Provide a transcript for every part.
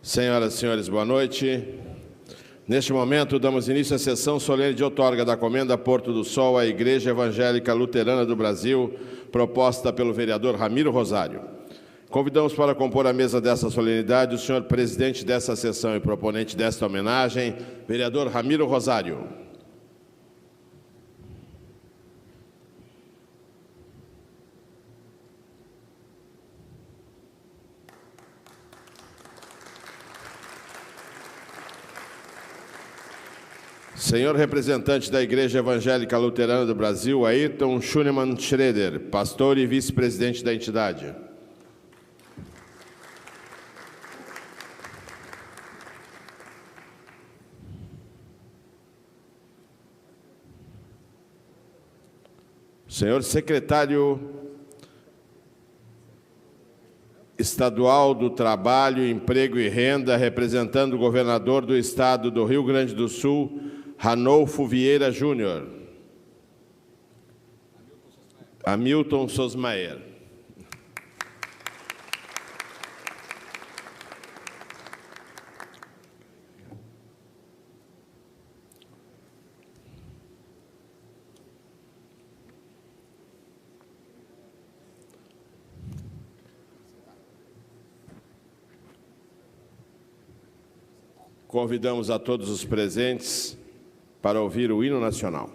Senhoras e senhores, boa noite. Neste momento, damos início à sessão solene de outorga da Comenda Porto do Sol à Igreja Evangélica Luterana do Brasil, proposta pelo vereador Ramiro Rosário. Convidamos para compor a mesa dessa solenidade o senhor presidente dessa sessão e proponente desta homenagem, vereador Ramiro Rosário. Senhor representante da Igreja Evangélica Luterana do Brasil, Ayrton Schunemann Schroeder, pastor e vice-presidente da entidade. Senhor secretário estadual do Trabalho, Emprego e Renda, representando o governador do estado do Rio Grande do Sul, Ranolfo Vieira Júnior. Hamilton Sosmaer. Convidamos a todos os presentes para ouvir o hino nacional.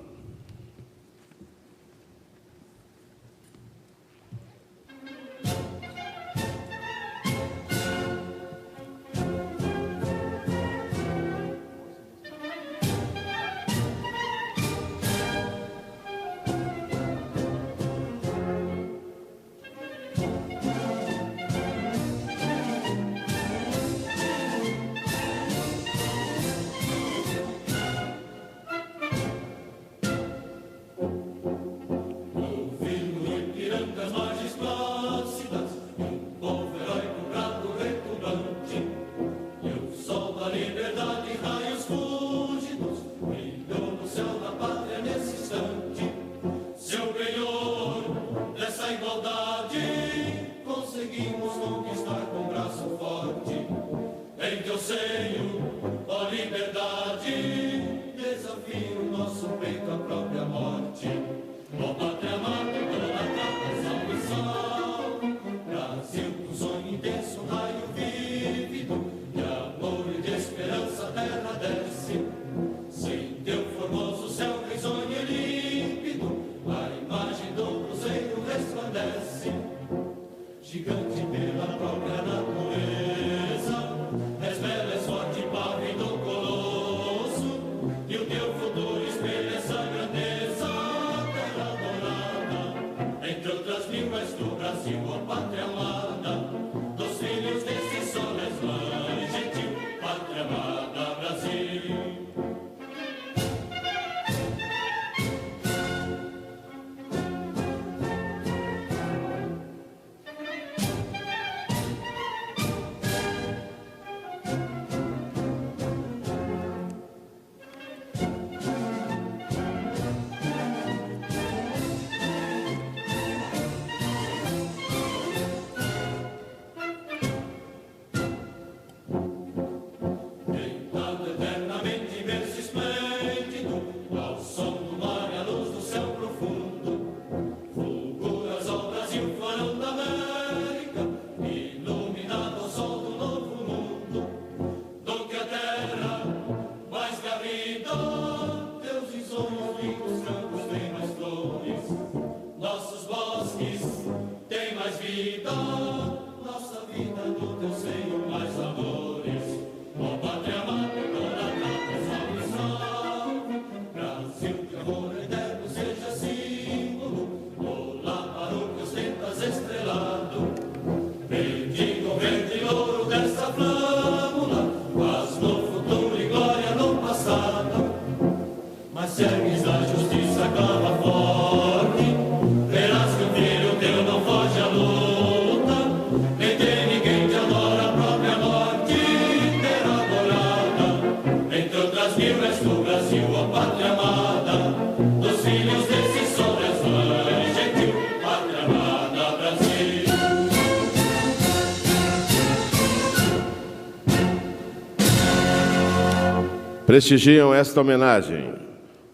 Prestigiam esta homenagem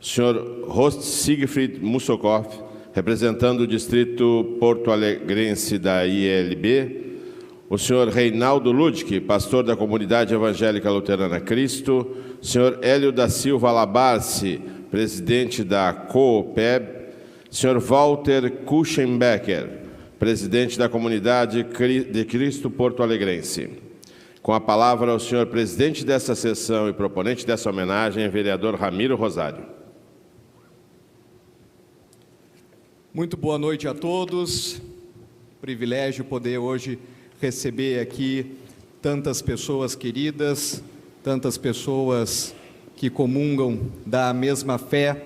o senhor Horst Siegfried Mussokoff, representando o distrito porto-alegrense da ILB, o senhor Reinaldo Ludwig, pastor da Comunidade Evangélica Luterana Cristo, o senhor Hélio da Silva Labarce, presidente da COOPEB, o senhor Walter Kuchenbecker, presidente da Comunidade de Cristo Porto-Alegrense. Com a palavra, o senhor presidente dessa sessão e proponente dessa homenagem, vereador Ramiro Rosário. Muito boa noite a todos. Privilégio poder hoje receber aqui tantas pessoas queridas, tantas pessoas que comungam da mesma fé.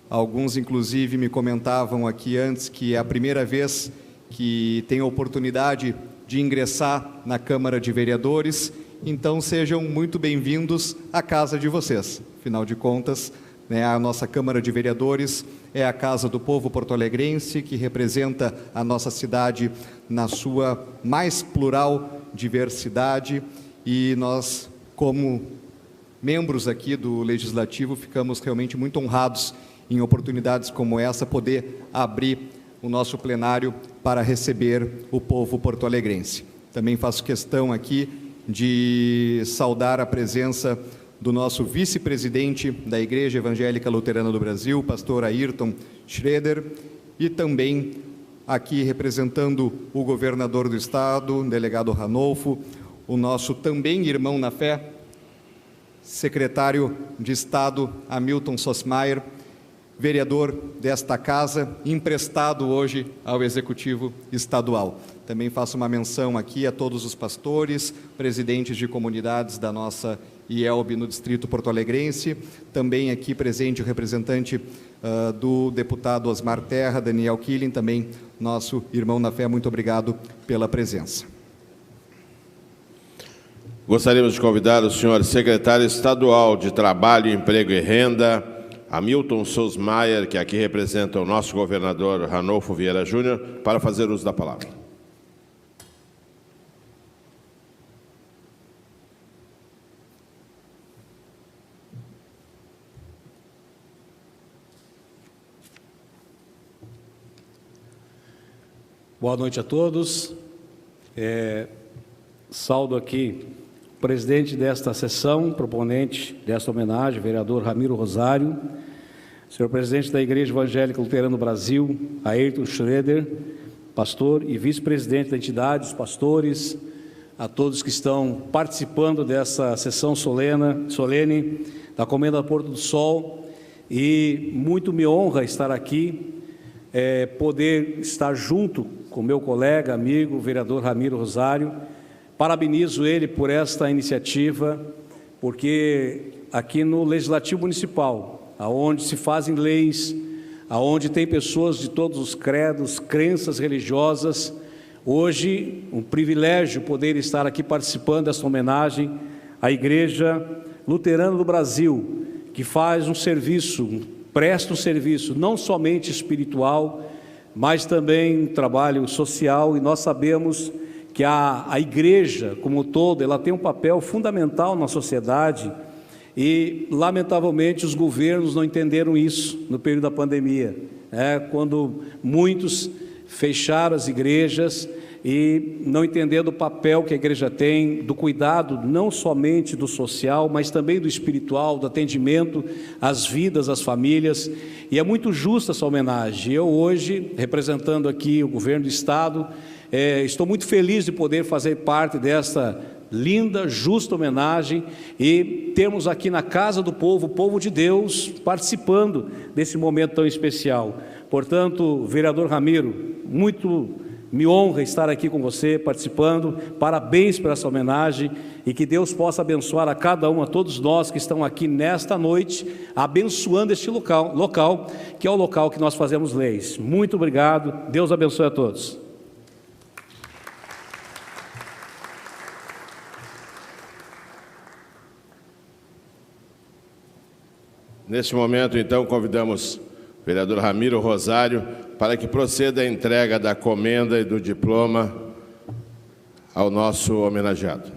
Alguns, inclusive, me comentavam aqui antes que é a primeira vez que tem a oportunidade de ingressar na Câmara de Vereadores. Então, sejam muito bem-vindos à casa de vocês. Afinal de contas, a nossa Câmara de Vereadores é a casa do povo porto-alegrense, que representa a nossa cidade na sua mais plural diversidade, e nós, como membros aqui do Legislativo, ficamos realmente muito honrados em oportunidades como essa, poder abrir o nosso plenário para receber o povo porto-alegrense. Também faço questão aqui de saudar a presença do nosso vice-presidente da Igreja Evangélica Luterana do Brasil, pastor Ayrton Schroeder, e também aqui representando o governador do estado, o delegado Ranolfo, o nosso também irmão na fé, secretário de Estado Hamilton Sosmaier, vereador desta casa, emprestado hoje ao Executivo Estadual. Também faço uma menção aqui a todos os pastores, presidentes de comunidades da nossa IELB no Distrito Porto-Alegrense, também aqui presente o representante do deputado Osmar Terra, Daniel Killing, também nosso irmão na fé. Muito obrigado pela presença. Gostaríamos de convidar o senhor secretário estadual de Trabalho, Emprego e Renda, Hamilton Sosmaier, que aqui representa o nosso governador Ranolfo Vieira Júnior, para fazer uso da palavra. Boa noite a todos. Saúdo aqui o presidente desta sessão, proponente desta homenagem, vereador Ramiro Rosário, senhor presidente da Igreja Evangélica Luterana do Brasil, Ayrton Schroeder, pastor e vice-presidente da entidade, os pastores, a todos que estão participando dessa sessão solene da Comenda Porto do Sol, e muito me honra estar aqui, poder estar junto com meu colega, amigo, o vereador Ramiro Rosário. Parabenizo ele por esta iniciativa, porque aqui no Legislativo Municipal, aonde se fazem leis, aonde tem pessoas de todos os credos, crenças religiosas, hoje um privilégio poder estar aqui participando dessa homenagem à Igreja Luterana do Brasil, que faz um serviço, presta um serviço não somente espiritual, mas também um trabalho social, e nós sabemos que a igreja como um todo, ela tem um papel fundamental na sociedade, e lamentavelmente os governos não entenderam isso no período da pandemia, quando muitos fecharam as igrejas e não entendendo o papel que a igreja tem, do cuidado não somente do social, mas também do espiritual, do atendimento às vidas, às famílias, e é muito justa essa homenagem. Eu hoje, representando aqui o governo do estado, estou muito feliz de poder fazer parte dessa linda, justa homenagem, e temos aqui na Casa do Povo, o povo de Deus, participando desse momento tão especial. Portanto, vereador Ramiro, muito me honra estar aqui com você, participando. Parabéns por essa homenagem, e que Deus possa abençoar a cada um, a todos nós que estão aqui nesta noite, abençoando este local, que é o local que nós fazemos leis. Muito obrigado, Deus abençoe a todos. Neste momento, então, convidamos o vereador Ramiro Rosário para que proceda a entrega da comenda e do diploma ao nosso homenageado.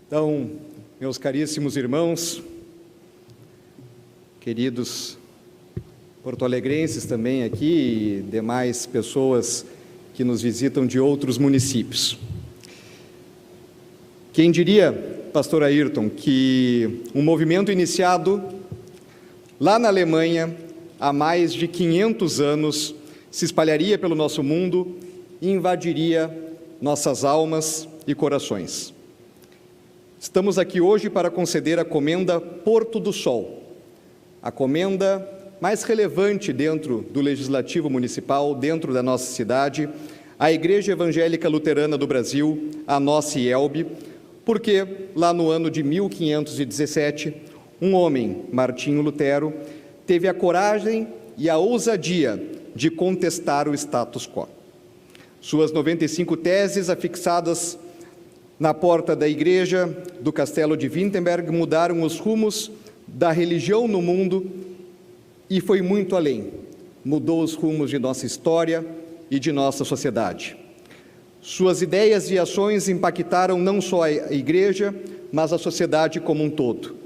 Então, meus caríssimos irmãos, queridos porto-alegrenses também aqui e demais pessoas que nos visitam de outros municípios. Quem diria, pastor Ayrton, que um movimento iniciado lá na Alemanha há mais de 500 anos se espalharia pelo nosso mundo e invadiria nossas almas e corações. Estamos aqui hoje para conceder a Comenda Porto do Sol, a comenda mais relevante dentro do Legislativo Municipal, dentro da nossa cidade, a Igreja Evangélica Luterana do Brasil, a nossa IELB, porque lá no ano de 1517, um homem, Martinho Lutero, teve a coragem e a ousadia de contestar o status quo. Suas 95 teses afixadas na porta da igreja do Castelo de Wittenberg mudaram os rumos da religião no mundo e foi muito além. Mudou os rumos de nossa história e de nossa sociedade. Suas ideias e ações impactaram não só a igreja, mas a sociedade como um todo.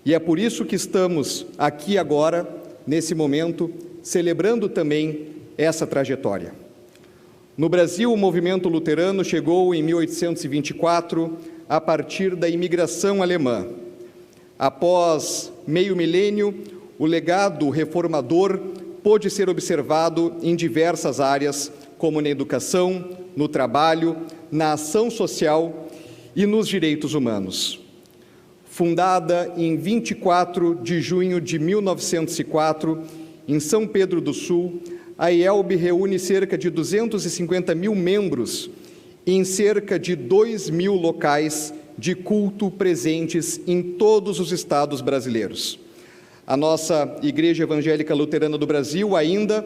E é por isso que estamos aqui agora, nesse momento, celebrando também essa trajetória. No Brasil, o movimento luterano chegou em 1824, a partir da imigração alemã. Após meio milênio, o legado reformador pôde ser observado em diversas áreas, como na educação, no trabalho, na ação social e nos direitos humanos. Fundada em 24 de junho de 1904, em São Pedro do Sul, a IELB reúne cerca de 250 mil membros em cerca de 2.000 locais de culto presentes em todos os estados brasileiros. A nossa Igreja Evangélica Luterana do Brasil ainda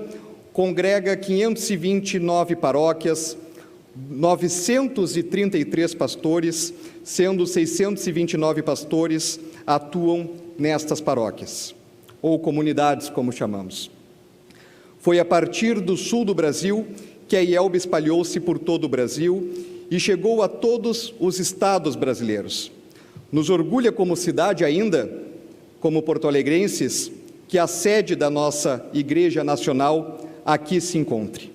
congrega 529 paróquias, 933 pastores, sendo 629 pastores atuam nestas paróquias, ou comunidades, como chamamos. Foi a partir do sul do Brasil que a IELB espalhou-se por todo o Brasil e chegou a todos os estados brasileiros. Nos orgulha como cidade ainda, como porto-alegrenses, que a sede da nossa Igreja Nacional aqui se encontre.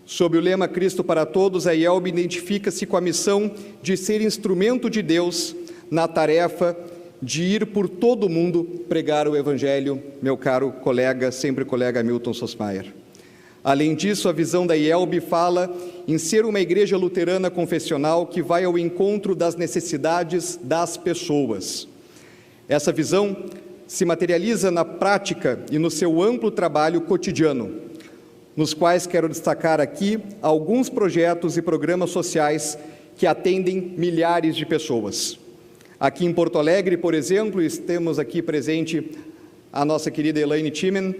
Sob o lema Cristo para Todos, a IELB identifica-se com a missão de ser instrumento de Deus na tarefa de ir por todo o mundo pregar o Evangelho, meu caro colega, sempre colega Milton Sosmaier. Além disso, a visão da IELB fala em ser uma igreja luterana confessional que vai ao encontro das necessidades das pessoas. Essa visão se materializa na prática e no seu amplo trabalho cotidiano, nos quais quero destacar aqui alguns projetos e programas sociais que atendem milhares de pessoas. Aqui em Porto Alegre, por exemplo, temos aqui presente a nossa querida Elaine Timen.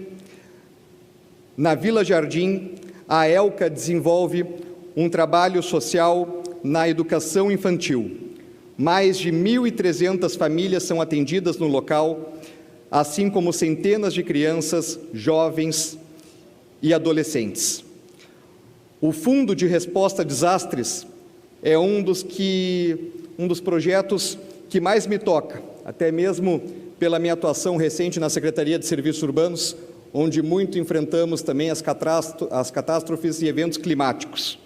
Na Vila Jardim, a ELCA desenvolve um trabalho social na educação infantil. Mais de 1.300 famílias são atendidas no local, assim como centenas de crianças, jovens e adolescentes. O Fundo de Resposta a Desastres é um dos projetos que mais me toca, até mesmo pela minha atuação recente na Secretaria de Serviços Urbanos, onde muito enfrentamos também as catástrofes e eventos climáticos.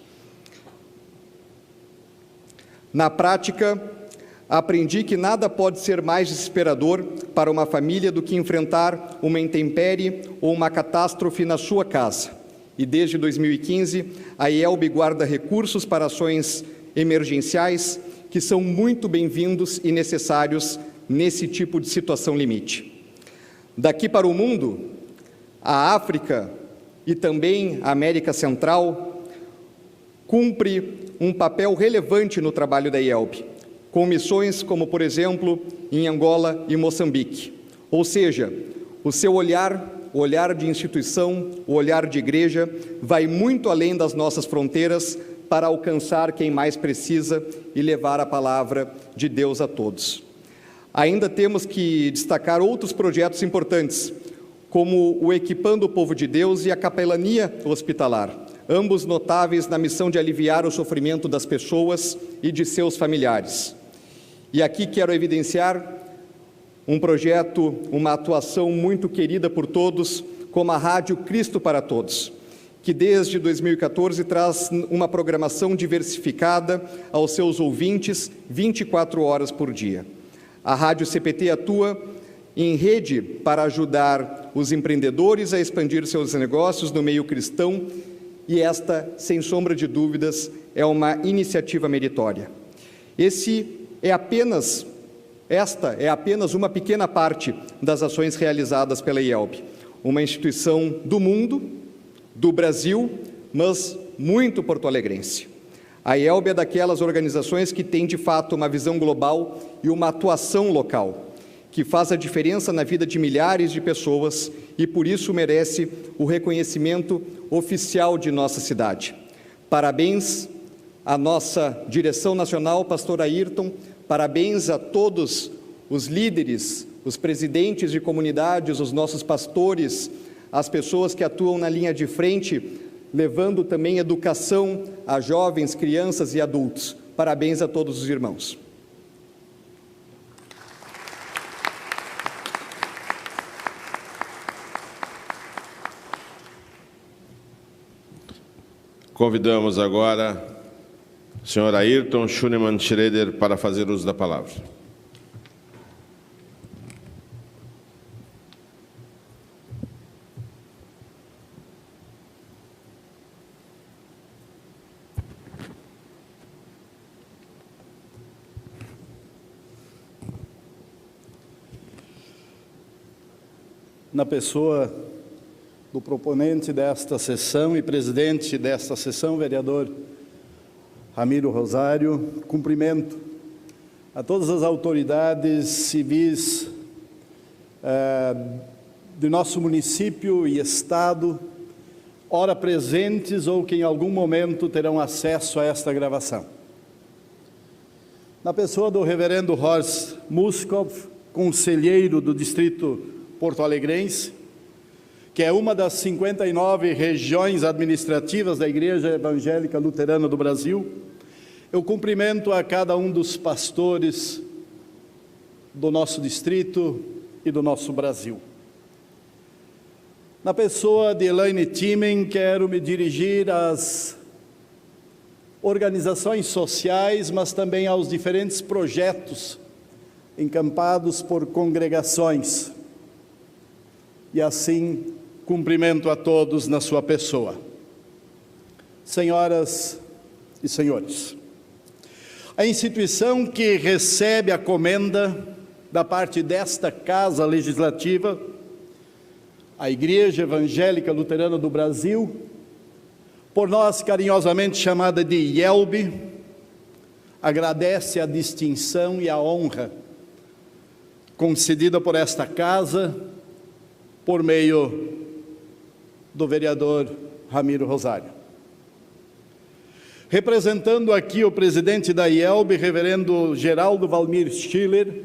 Na prática, aprendi que nada pode ser mais desesperador para uma família do que enfrentar uma intempérie ou uma catástrofe na sua casa. E desde 2015, a IELB guarda recursos para ações emergenciais que são muito bem-vindos e necessários nesse tipo de situação limite. Daqui para o mundo, a África e também a América Central cumpre um papel relevante no trabalho da IELB, com missões como, por exemplo, em Angola e Moçambique. Ou seja, o seu olhar, o olhar de instituição, o olhar de igreja, vai muito além das nossas fronteiras para alcançar quem mais precisa e levar a palavra de Deus a todos. Ainda temos que destacar outros projetos importantes, como o Equipando o Povo de Deus e a Capelania Hospitalar, ambos notáveis na missão de aliviar o sofrimento das pessoas e de seus familiares. E aqui quero evidenciar um projeto, uma atuação muito querida por todos, como a Rádio Cristo para Todos, que desde 2014 traz uma programação diversificada aos seus ouvintes 24 horas por dia. A Rádio CPT atua em rede para ajudar os empreendedores a expandir seus negócios no meio cristão, e esta, sem sombra de dúvidas, é uma iniciativa meritória. Esta é apenas uma pequena parte das ações realizadas pela IELB, uma instituição do mundo, do Brasil, mas muito porto-alegrense. A IELB é daquelas organizações que tem, de fato, uma visão global e uma atuação local, que faz a diferença na vida de milhares de pessoas e, por isso, merece o reconhecimento oficial de nossa cidade. Parabéns à nossa direção nacional, pastor Ayrton, parabéns a todos os líderes, os presidentes de comunidades, os nossos pastores, as pessoas que atuam na linha de frente, levando também educação a jovens, crianças e adultos. Parabéns a todos os irmãos. Convidamos agora o senhor Ayrton Schunemann Schroeder para fazer uso da palavra. Na pessoa do proponente desta sessão e presidente desta sessão, vereador Ramiro Rosário, cumprimento a todas as autoridades civis de nosso município e estado, ora presentes ou que em algum momento terão acesso a esta gravação. Na pessoa do reverendo Horst Muskov, conselheiro do distrito porto-alegrense, que é uma das 59 regiões administrativas da Igreja Evangélica Luterana do Brasil, eu cumprimento a cada um dos pastores do nosso distrito e do nosso Brasil. Na pessoa de Elaine Timen, quero me dirigir às organizações sociais, mas também aos diferentes projetos encampados por congregações. E assim, cumprimento a todos na sua pessoa. Senhoras e senhores, a instituição que recebe a comenda da parte desta Casa Legislativa, a Igreja Evangélica Luterana do Brasil, por nós carinhosamente chamada de IELB, agradece a distinção e a honra concedida por esta Casa, por meio do vereador Ramiro Rosário. Representando aqui o presidente da IELB, reverendo Geraldo Valmir Schiller,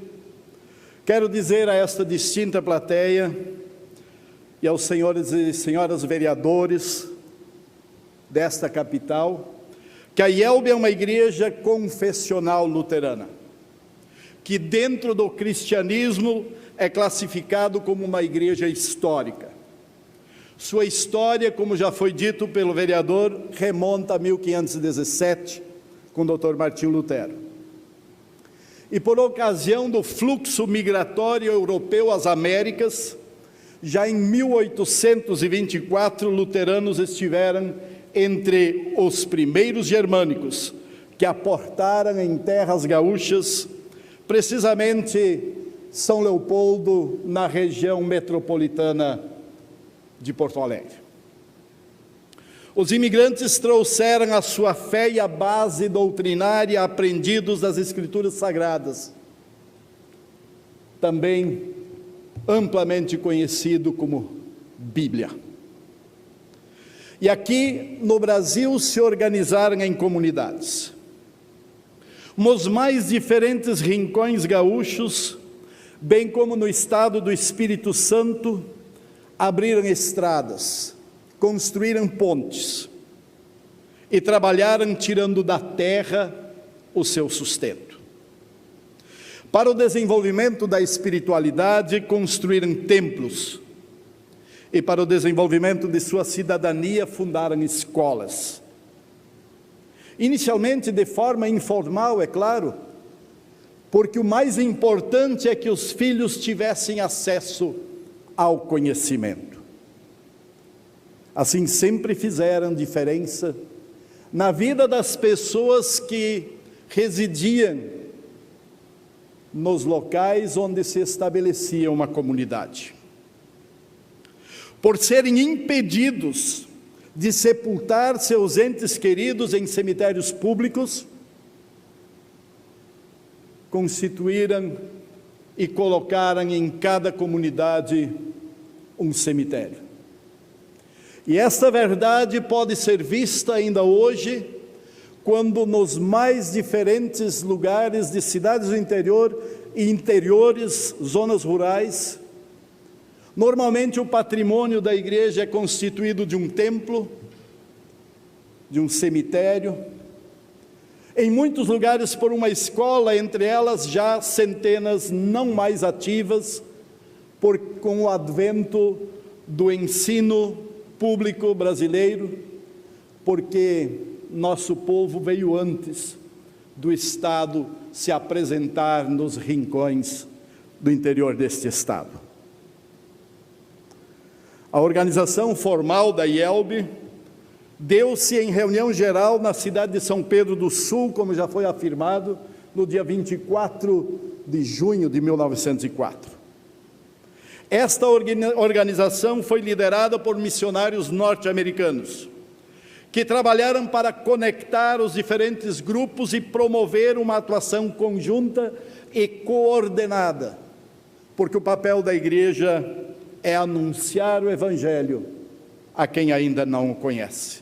quero dizer a esta distinta plateia e aos senhores e senhoras vereadores desta capital, que a IELB é uma igreja confessional luterana, que dentro do cristianismo é classificado como uma igreja histórica. Sua história, como já foi dito pelo vereador, remonta a 1517, com o Dr. Martinho Lutero. E por ocasião do fluxo migratório europeu às Américas, já em 1824, luteranos estiveram entre os primeiros germânicos que aportaram em terras gaúchas, precisamente São Leopoldo, na região metropolitana de Porto Alegre. Os imigrantes trouxeram a sua fé e a base doutrinária aprendidos das Escrituras Sagradas, também amplamente conhecido como Bíblia. E aqui no Brasil se organizaram em comunidades. Nos mais diferentes rincões gaúchos, bem como no estado do Espírito Santo, abriram estradas, construíram pontes e trabalharam tirando da terra o seu sustento. Para o desenvolvimento da espiritualidade, construíram templos. E para o desenvolvimento de sua cidadania, fundaram escolas. Inicialmente de forma informal, é claro, porque o mais importante é que os filhos tivessem acesso ao conhecimento. Assim sempre fizeram diferença na vida das pessoas que residiam nos locais onde se estabelecia uma comunidade. Por serem impedidos de sepultar seus entes queridos em cemitérios públicos, constituíram e colocaram em cada comunidade um cemitério. E esta verdade pode ser vista ainda hoje, quando nos mais diferentes lugares de cidades do interior e interiores, zonas rurais, normalmente o patrimônio da igreja é constituído de um templo, de um cemitério, em muitos lugares por uma escola, entre elas já centenas não mais ativas, com o advento do ensino público brasileiro, porque nosso povo veio antes do Estado se apresentar nos rincões do interior deste Estado. A organização formal da IELB deu-se em reunião geral na cidade de São Pedro do Sul, como já foi afirmado, no dia 24 de junho de 1904. Esta organização foi liderada por missionários norte-americanos, que trabalharam para conectar os diferentes grupos e promover uma atuação conjunta e coordenada, porque o papel da igreja é anunciar o Evangelho a quem ainda não o conhece.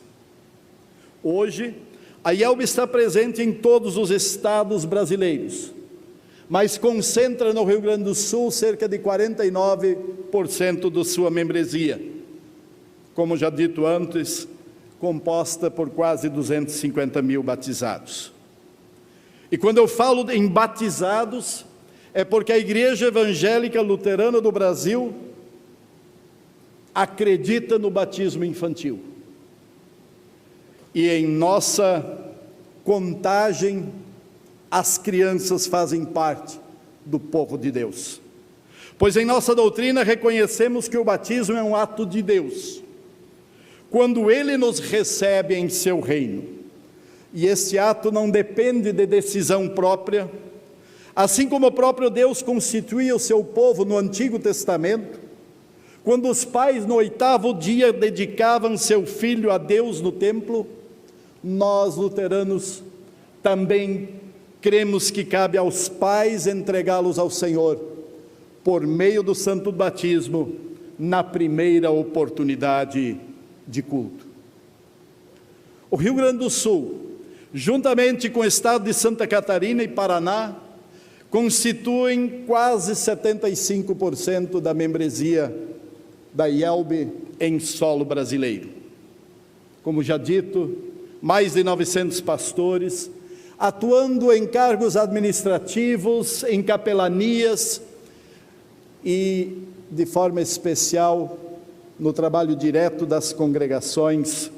Hoje, a IELB está presente em todos os estados brasileiros, mas concentra no Rio Grande do Sul cerca de 49% de sua membresia, como já dito antes, composta por quase 250 mil batizados. E quando eu falo em batizados, é porque a Igreja Evangélica Luterana do Brasil acredita no batismo infantil. E em nossa contagem, as crianças fazem parte do povo de Deus. Pois em nossa doutrina reconhecemos que o batismo é um ato de Deus, quando Ele nos recebe em seu reino. E esse ato não depende de decisão própria, assim como o próprio Deus constituía o seu povo no Antigo Testamento, quando os pais no 8º dia dedicavam seu filho a Deus no templo. Nós, luteranos, também cremos que cabe aos pais entregá-los ao Senhor, por meio do santo batismo, na primeira oportunidade de culto. O Rio Grande do Sul, juntamente com o estado de Santa Catarina e Paraná, constituem quase 75% da membresia da IELB em solo brasileiro. Como já dito, mais de 900 pastores, atuando em cargos administrativos, em capelanias e, de forma especial, no trabalho direto das congregações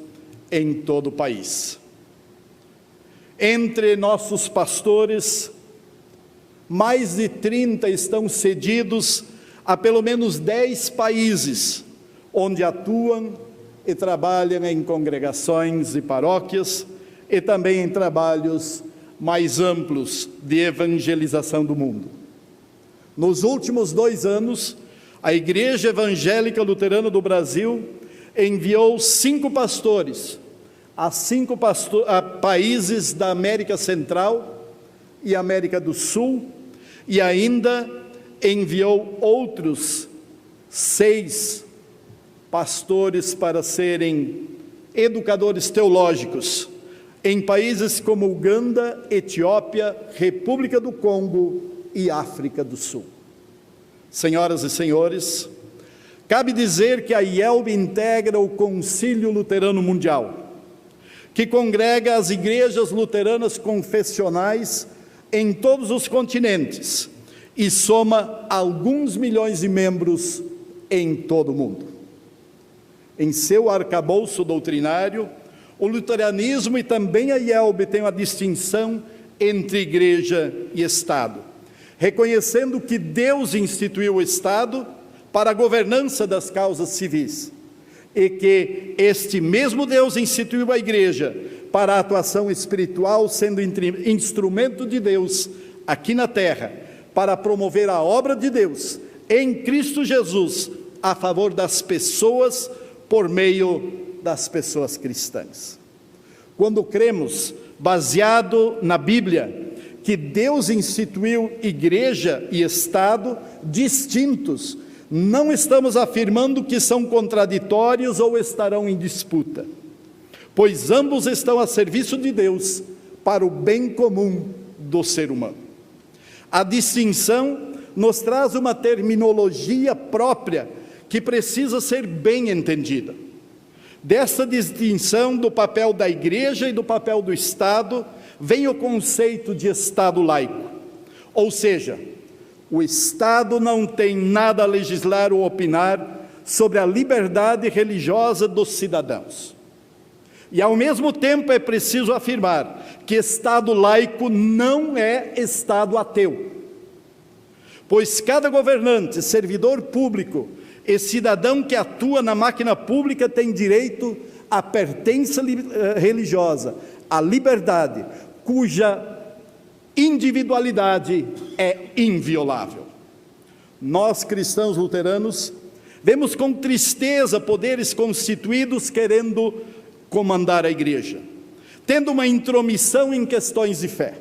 em todo o país. Entre nossos pastores, mais de 30 estão cedidos a pelo menos 10 países, onde atuam e trabalham em congregações e paróquias, e também em trabalhos mais amplos de evangelização do mundo. Nos últimos 2 anos, a Igreja Evangélica Luterana do Brasil enviou 5 pastores a 5 países da América Central e América do Sul, e ainda enviou outros 6 pastores para serem educadores teológicos em países como Uganda, Etiópia, República do Congo e África do Sul. Senhoras e senhores, cabe dizer que a IELB integra o Concílio Luterano Mundial, que congrega as igrejas luteranas confessionais em todos os continentes e soma alguns milhões de membros em todo o mundo. Em seu arcabouço doutrinário, o luteranismo e também a IELB têm uma distinção entre igreja e Estado, reconhecendo que Deus instituiu o Estado para a governança das causas civis, e que este mesmo Deus instituiu a igreja para a atuação espiritual, sendo instrumento de Deus aqui na terra, para promover a obra de Deus em Cristo Jesus, a favor das pessoas, por meio das pessoas cristãs. Quando cremos, baseado na Bíblia, que Deus instituiu igreja e Estado distintos, não estamos afirmando que são contraditórios ou estarão em disputa, pois ambos estão a serviço de Deus para o bem comum do ser humano. A distinção nos traz uma terminologia própria que precisa ser bem entendida. Dessa distinção do papel da igreja e do papel do Estado, vem o conceito de Estado laico, ou seja, o Estado não tem nada a legislar ou opinar sobre a liberdade religiosa dos cidadãos. E ao mesmo tempo é preciso afirmar que Estado laico não é Estado ateu, pois cada governante, servidor público e cidadão que atua na máquina pública tem direito à pertença religiosa, à liberdade, cuja individualidade é inviolável. Nós, cristãos luteranos, vemos com tristeza poderes constituídos querendo comandar a igreja, tendo uma intromissão em questões de fé.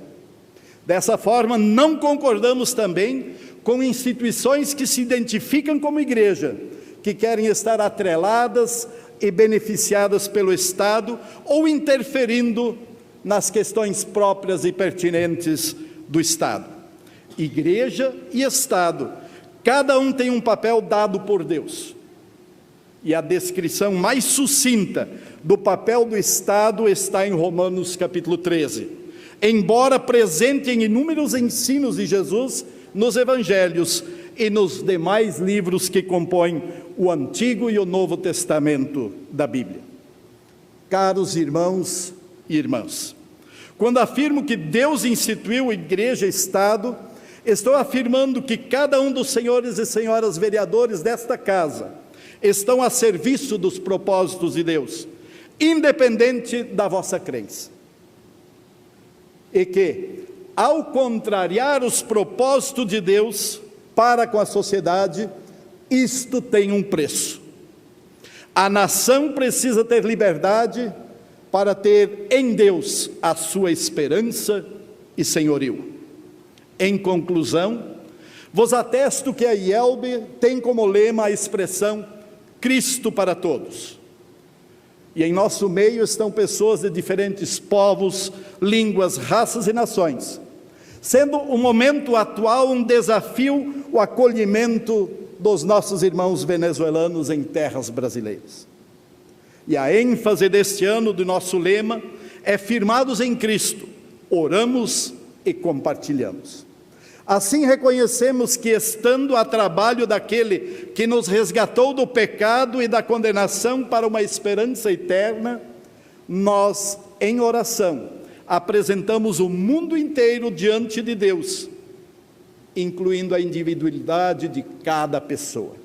Dessa forma, não concordamos também com instituições que se identificam como igreja, que querem estar atreladas e beneficiadas pelo Estado ou interferindo nas questões próprias e pertinentes do Estado. Igreja e Estado, cada um tem um papel dado por Deus. E a descrição mais sucinta do papel do Estado está em Romanos capítulo 13. Embora presente em inúmeros ensinos de Jesus nos Evangelhos e nos demais livros que compõem o Antigo e o Novo Testamento da Bíblia. Caros irmãos e irmãs, quando afirmo que Deus instituiu igreja e Estado, estou afirmando que cada um dos senhores e senhoras vereadores desta casa estão a serviço dos propósitos de Deus, independente da vossa crença. E que, ao contrariar os propósitos de Deus para com a sociedade, isto tem um preço. A nação precisa ter liberdade para ter em Deus a sua esperança e senhorio. Em conclusão, vos atesto que a IELB tem como lema a expressão Cristo para todos. E em nosso meio estão pessoas de diferentes povos, línguas, raças e nações, sendo o momento atual um desafio o acolhimento dos nossos irmãos venezuelanos em terras brasileiras. E a ênfase deste ano do nosso lema é firmados em Cristo, oramos e compartilhamos. Assim reconhecemos que, estando a trabalho daquele que nos resgatou do pecado e da condenação para uma esperança eterna, nós, em oração, apresentamos o mundo inteiro diante de Deus, incluindo a individualidade de cada pessoa.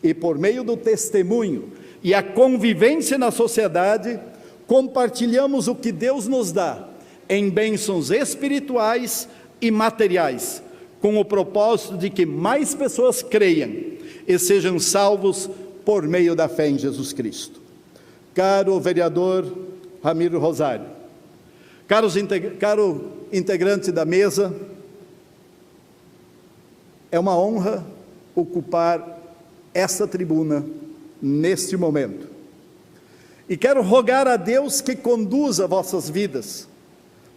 E por meio do testemunho e a convivência na sociedade, compartilhamos o que Deus nos dá em bênçãos espirituais e materiais, com o propósito de que mais pessoas creiam e sejam salvos por meio da fé em Jesus Cristo. Caro vereador Ramiro Rosário, caro integrante da mesa, é uma honra ocupar esta tribuna neste momento. E quero rogar a Deus que conduza vossas vidas,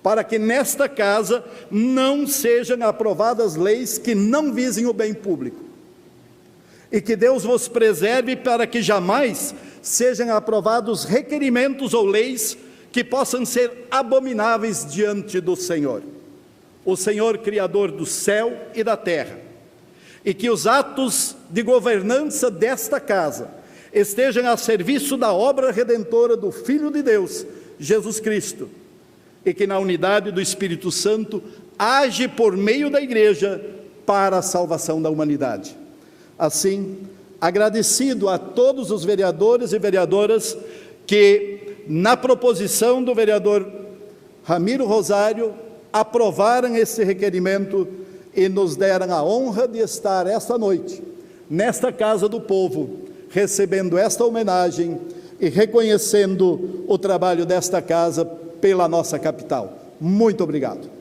para que nesta casa não sejam aprovadas leis que não visem o bem público. E que Deus vos preserve para que jamais sejam aprovados requerimentos ou leis que possam ser abomináveis diante do Senhor. o Senhor Criador do céu e da terra, e que os atos de governança desta casa estejam a serviço da obra redentora do Filho de Deus, Jesus Cristo, e que na unidade do Espírito Santo age por meio da Igreja para a salvação da humanidade. Assim, agradecido a todos os vereadores e vereadoras que, na proposição do vereador Ramiro Rosário, aprovaram esse requerimento e nos deram a honra de estar esta noite, nesta Casa do Povo, recebendo esta homenagem e reconhecendo o trabalho desta casa pela nossa capital. Muito obrigado.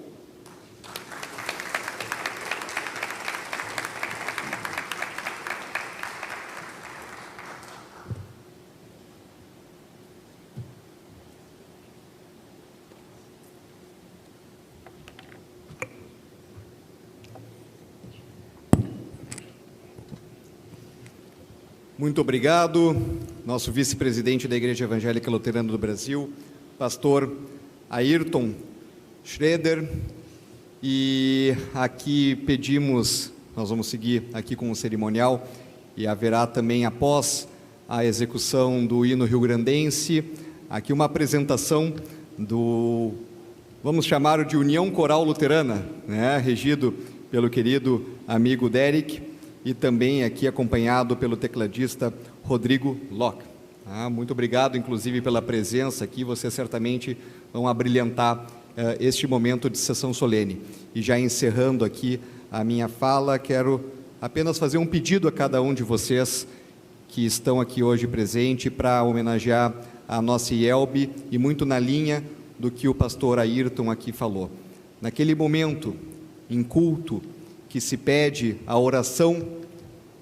Muito obrigado, nosso vice-presidente da Igreja Evangélica Luterana do Brasil, pastor Ayrton Schroeder. E aqui pedimos, nós vamos seguir aqui com o cerimonial, e haverá também, após a execução do hino rio-grandense, aqui uma apresentação do, vamos chamar de União Coral Luterana, né, regido pelo querido amigo Derek, e também aqui acompanhado pelo tecladista Rodrigo Locke. Muito obrigado, inclusive, pela presença aqui, vocês certamente vão abrilhantar este momento de sessão solene. E já encerrando aqui a minha fala, quero apenas fazer um pedido a cada um de vocês que estão aqui hoje presente para homenagear a nossa IELB, e muito na linha do que o pastor Ayrton aqui falou. Naquele momento, em culto, que se pede a oração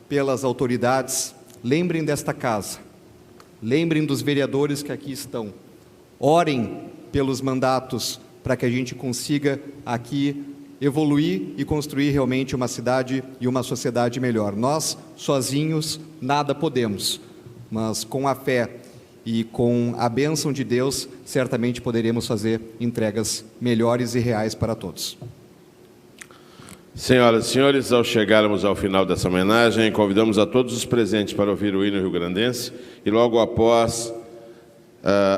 pelas autoridades, lembrem desta casa, lembrem dos vereadores que aqui estão, orem pelos mandatos para que a gente consiga aqui evoluir e construir realmente uma cidade e uma sociedade melhor. Nós, sozinhos, nada podemos, mas com a fé e com a bênção de Deus, certamente poderemos fazer entregas melhores e reais para todos. Senhoras e senhores, ao chegarmos ao final dessa homenagem, convidamos a todos os presentes para ouvir o hino rio-grandense e logo após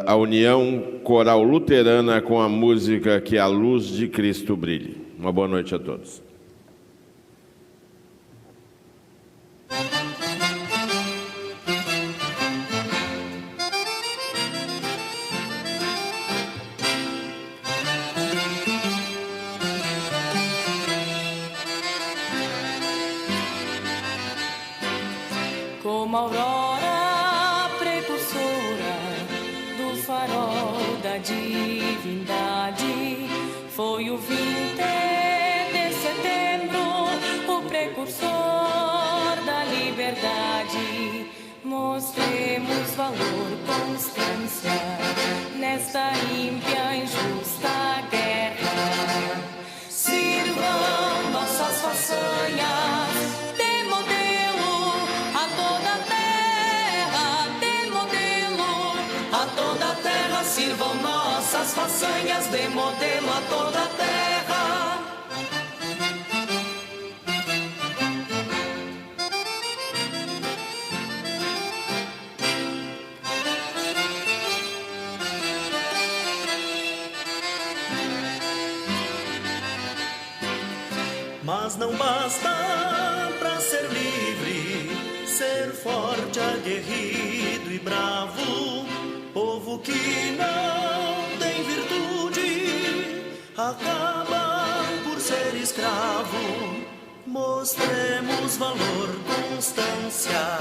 a União Coral Luterana com a música Que a Luz de Cristo Brilhe. Uma boa noite a todos. Como aurora precursora do farol da divindade, foi o 20 de setembro, o precursor da liberdade. Mostremos valor, constância nesta ímpia, injusta guerra. Sirvam nossas façanhas de modelo a toda a terra, de modelo a toda a terra. Sirvam nossas façanhas de modelo a toda a terra. Mas não basta para ser livre, ser forte, aguerrido e bravo. Povo que não tem virtude acaba por ser escravo. Mostremos valor, constância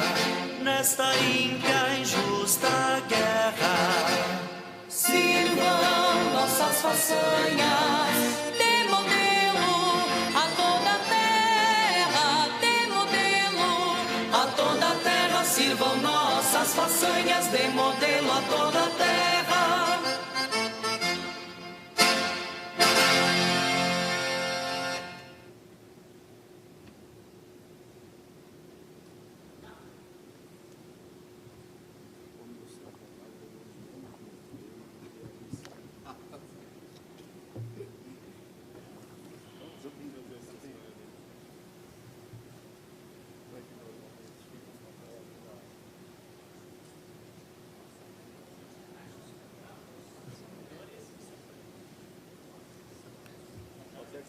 nesta ímpia, injusta guerra. Sirvam nossas façanhas de modelo a toda a terra, de modelo a toda a terra. Sirvam nossas façanhas de modelo a toda a terra.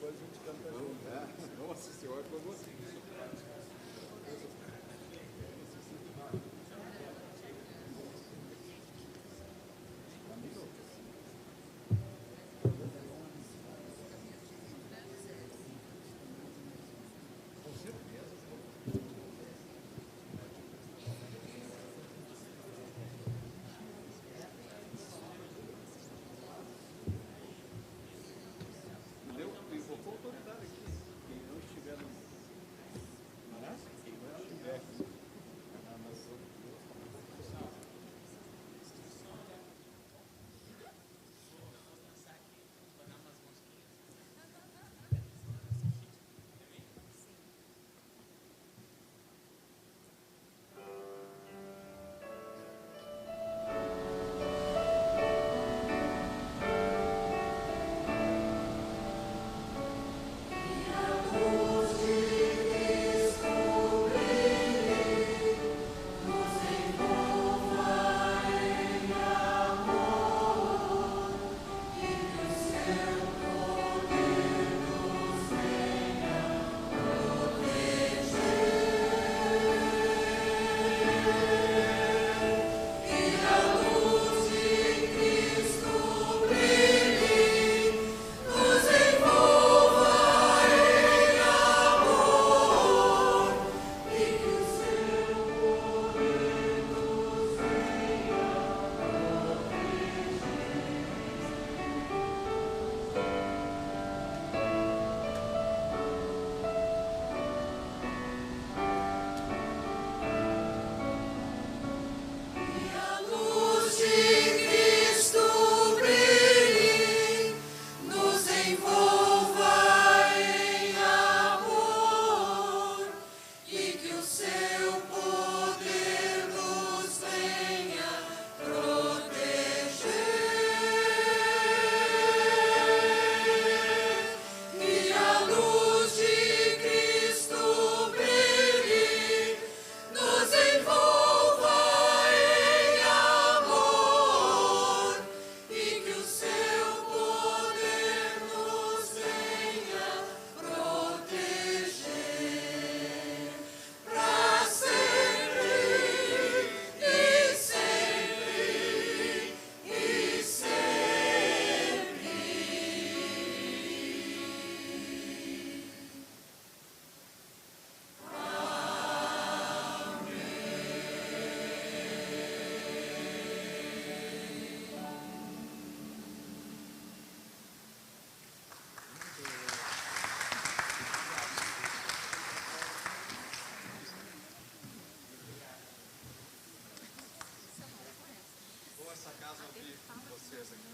Vamos assistir hoje com você.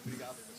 Obrigado.